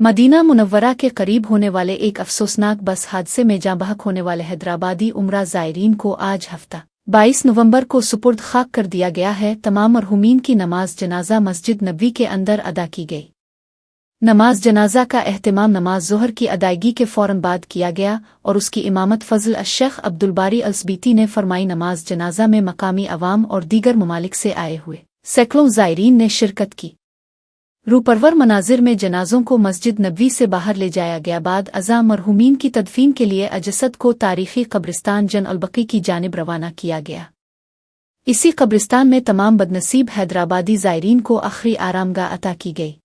Medina Munawwara के करीब होने वाले एक अफसोसनाक बस हादसे में जाँ बहक होने वाले हैदराबादी उम्रा ज़ायरीन को आज हफ्ता 22 नवंबर को सुपुर्द खाक कर दिया गया है। तमाम मरहूमीन की नमाज जनाजा मस्जिद नबवी के अंदर अदा की गई। नमाज जनाजा का एहतिमाम नमाज ज़ोहर की अदायगी के फ़ौरन बाद किया गया और उसकी इमामत फ़ज़ल अश-शेख अब्दुल-बारी अल-सबीती ने फरमाई। नमाज जनाजा में मकामी अवाम और दीगर ममालिक से आए हुए सैकड़ों ज़ायरीन ने शिरकत की। रूपरवर मनाजिर में जनाजों को मस्जिद नबवी से बाहर ले जाया गया। बाद अज़ा मरहूमीन की तदफीन के लिए अजसद को तारीख़ी कब्रिस्तान जन अल-बकी की जानिब रवाना किया गया। इसी कब्रिस्तान में तमाम बदनसीब हैदराबादी ज़ायरीन को आखिरी आरामगाह अता की गई।